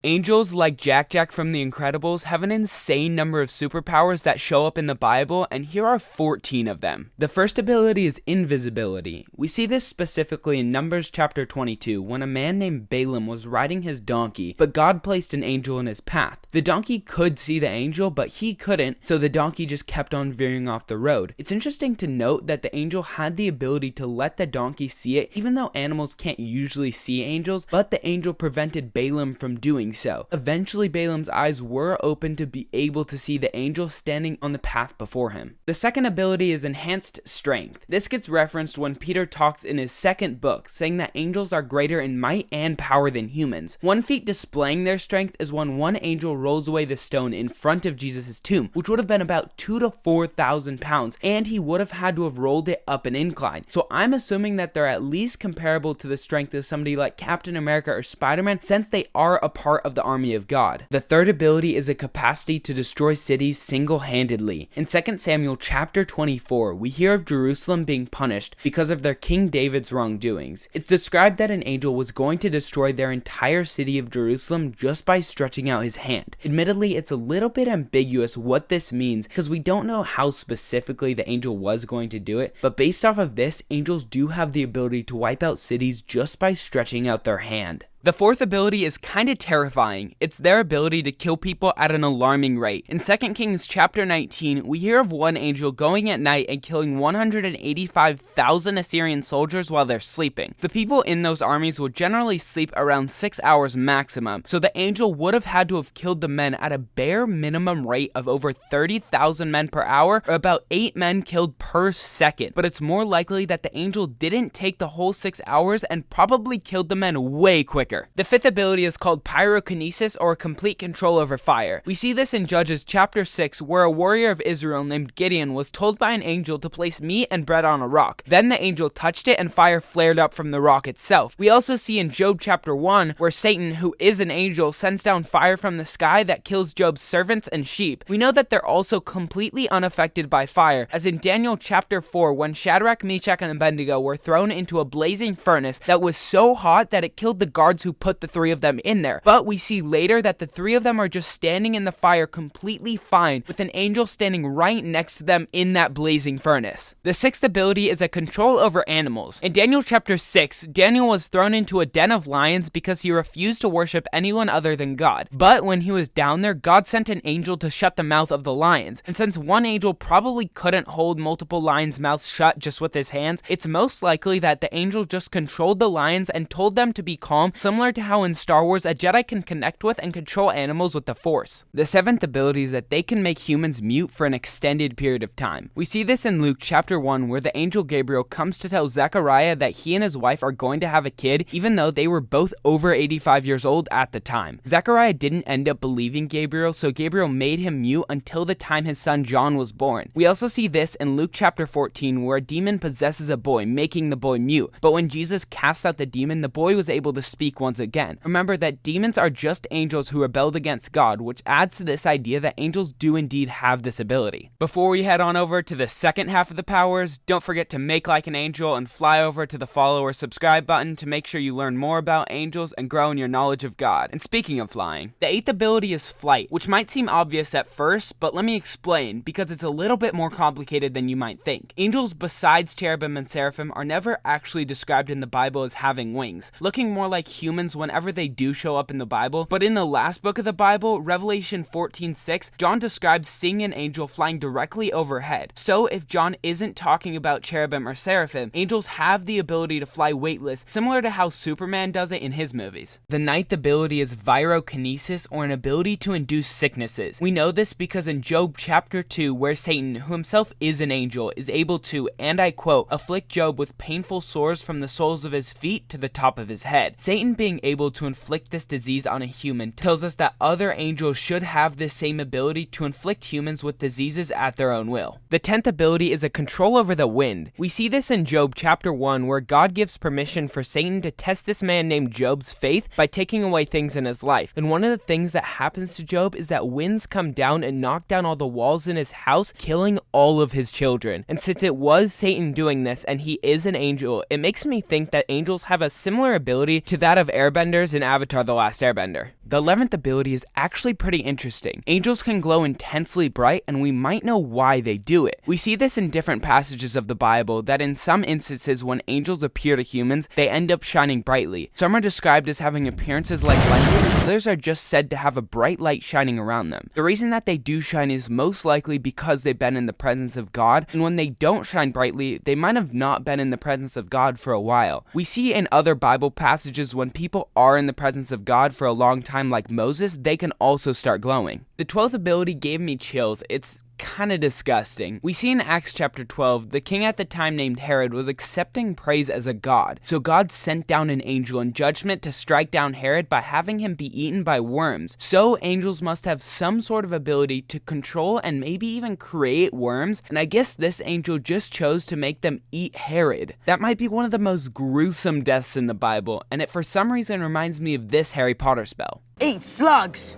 Angels like Jack from The Incredibles have an insane number of superpowers that show up in the Bible, and here are 14 of them. The first ability is invisibility. We see this specifically in Numbers chapter 22 when a man named Balaam was riding his donkey, but God placed an angel in his path. The donkey could see the angel, but he couldn't, so the donkey just kept on veering off the road. It's interesting to note that the angel had the ability to let the donkey see it, even though animals can't usually see angels, but the angel prevented Balaam from doing so. Eventually, Balaam's eyes were open to be able to see the angel standing on the path before him. The second ability is enhanced strength. This gets referenced when Peter talks in his second book, saying that angels are greater in might and power than humans. One feat displaying their strength is when one angel rolls away the stone in front of Jesus' tomb, which would have been about 2,000 to 4,000 pounds, and he would have had to have rolled it up an incline. So I'm assuming that they're at least comparable to the strength of somebody like Captain America or Spider-Man, since they are a part of the army of God. The third ability is a capacity to destroy cities single-handedly. In 2 Samuel chapter 24, we hear of Jerusalem being punished because of their King David's wrongdoings. It's described that an angel was going to destroy their entire city of Jerusalem just by stretching out his hand. Admittedly, it's a little bit ambiguous what this means because we don't know how specifically the angel was going to do it, but based off of this, angels do have the ability to wipe out cities just by stretching out their hand. The fourth ability is kinda terrifying. It's their ability to kill people at an alarming rate. In 2 Kings chapter 19, we hear of one angel going at night and killing 185,000 Assyrian soldiers while they're sleeping. The people in those armies would generally sleep around 6 hours maximum, so the angel would have had to have killed the men at a bare minimum rate of over 30,000 men per hour, or about 8 men killed per second. But it's more likely that the angel didn't take the whole 6 hours and probably killed the men way quicker. The fifth ability is called pyrokinesis, or complete control over fire. We see this in Judges chapter 6, where a warrior of Israel named Gideon was told by an angel to place meat and bread on a rock. Then the angel touched it and fire flared up from the rock itself. We also see in Job chapter 1, where Satan, who is an angel, sends down fire from the sky that kills Job's servants and sheep. We know that they're also completely unaffected by fire, as in Daniel chapter 4, when Shadrach, Meshach, and Abednego were thrown into a blazing furnace that was so hot that it killed the guards who put the 3 of them in there. But we see later that the 3 of them are just standing in the fire completely fine, with an angel standing right next to them in that blazing furnace. The sixth ability is a control over animals. In Daniel chapter 6, Daniel was thrown into a den of lions because he refused to worship anyone other than God. But when he was down there, God sent an angel to shut the mouth of the lions. And since one angel probably couldn't hold multiple lions' mouths shut just with his hands, it's most likely that the angel just controlled the lions and told them to be calm, similar to how in Star Wars a Jedi can connect with and control animals with the Force. The seventh ability is that they can make humans mute for an extended period of time. We see this in Luke chapter 1, where the angel Gabriel comes to tell Zechariah that he and his wife are going to have a kid, even though they were both over 85 years old at the time. Zechariah didn't end up believing Gabriel, so Gabriel made him mute until the time his son John was born. We also see this in Luke chapter 14, where a demon possesses a boy, making the boy mute. But when Jesus casts out the demon, the boy was able to speak once again. Remember that demons are just angels who rebelled against God, which adds to this idea that angels do indeed have this ability. Before we head on over to the second half of the powers, don't forget to make like an angel and fly over to the follow or subscribe button to make sure you learn more about angels and grow in your knowledge of God. And speaking of flying, the eighth ability is flight, which might seem obvious at first, but let me explain, because it's a little bit more complicated than you might think. Angels besides cherubim and seraphim are never actually described in the Bible as having wings, looking more like humans whenever they do show up in the Bible. But in the last book of the Bible, Revelation 14:6, John describes seeing an angel flying directly overhead. So if John isn't talking about cherubim or seraphim, angels have the ability to fly weightless, similar to how Superman does it in his movies. The ninth ability is virokinesis, or an ability to induce sicknesses. We know this because in Job chapter 2, where Satan, who himself is an angel, is able to, and I quote, afflict Job with painful sores from the soles of his feet to the top of his head. Satan being able to inflict this disease on a human tells us that other angels should have this same ability to inflict humans with diseases at their own will. The 10th ability is a control over the wind. We see this in Job chapter 1, where God gives permission for Satan to test this man named Job's faith by taking away things in his life. And one of the things that happens to Job is that winds come down and knock down all the walls in his house, killing all of his children. And since it was Satan doing this and he is an angel, it makes me think that angels have a similar ability to that of airbenders in Avatar: The Last Airbender. The 11th ability is actually pretty interesting. Angels can glow intensely bright, and we might know why they do it. We see this in different passages of the Bible, that in some instances when angels appear to humans, they end up shining brightly. Some are described as having appearances like lightning, others are just said to have a bright light shining around them. The reason that they do shine is most likely because they've been in the presence of God, and when they don't shine brightly, they might have not been in the presence of God for a while. We see in other Bible passages when people are in the presence of God for a long time, like Moses, they can also start glowing. The 12th ability gave me chills. It's kind of disgusting. We see in Acts chapter 12, the king at the time named Herod was accepting praise as a god. So God sent down an angel in judgment to strike down Herod by having him be eaten by worms. So angels must have some sort of ability to control and maybe even create worms, and I guess this angel just chose to make them eat Herod. That might be one of the most gruesome deaths in the Bible, and it for some reason reminds me of this Harry Potter spell. Eat slugs!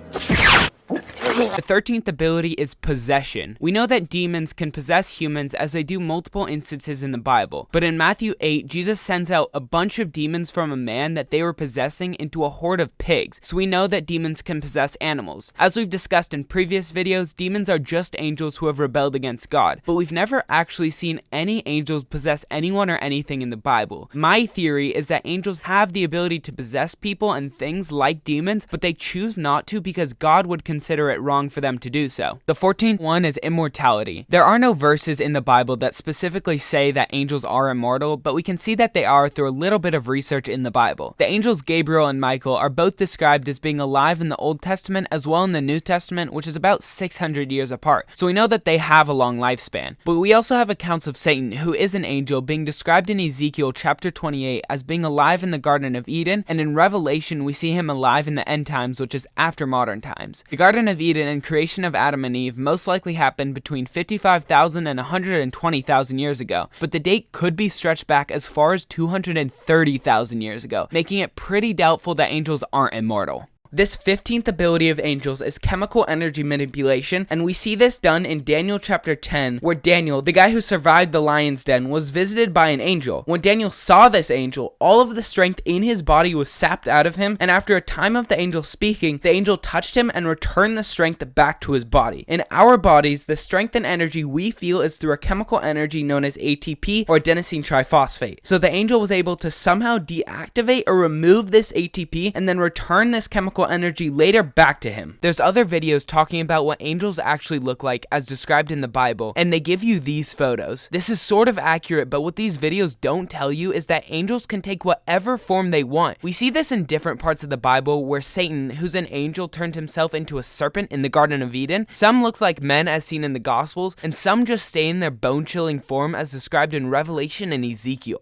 The 13th ability is possession. We know that demons can possess humans as they do multiple instances in the Bible, but in Matthew 8, Jesus sends out a bunch of demons from a man that they were possessing into a horde of pigs, so we know that demons can possess animals. As we've discussed in previous videos, demons are just angels who have rebelled against God, but we've never actually seen any angels possess anyone or anything in the Bible. My theory is that angels have the ability to possess people and things like demons, but they choose not to because God would consider it wrong for them to do so. The 14th one is immortality. There are no verses in the Bible that specifically say that angels are immortal, but we can see that they are through a little bit of research in the Bible. The angels Gabriel and Michael are both described as being alive in the Old Testament as well in the New Testament, which is about 600 years apart. So we know that they have a long lifespan. But we also have accounts of Satan, who is an angel, being described in Ezekiel chapter 28 as being alive in the Garden of Eden, and in Revelation we see him alive in the end times, which is after modern times. The Garden of Eden and creation of Adam and Eve most likely happened between 55,000 and 120,000 years ago, but the date could be stretched back as far as 230,000 years ago, making it pretty doubtful that angels aren't immortal. This 15th ability of angels is chemical energy manipulation, and we see this done in Daniel chapter 10, where Daniel, the guy who survived the lion's den, was visited by an angel. When Daniel saw this angel, all of the strength in his body was sapped out of him, and after a time of the angel speaking, the angel touched him and returned the strength back to his body. In our bodies, the strength and energy we feel is through a chemical energy known as ATP, or adenosine triphosphate. So the angel was able to somehow deactivate or remove this ATP and then return this chemical energy later back to him. There's other videos talking about what angels actually look like as described in the Bible, and they give you these photos. This is sort of accurate, but what these videos don't tell you is that angels can take whatever form they want. We see this in different parts of the Bible where Satan, who's an angel, turned himself into a serpent in the Garden of Eden. Some look like men as seen in the Gospels, and some just stay in their bone-chilling form as described in Revelation and Ezekiel.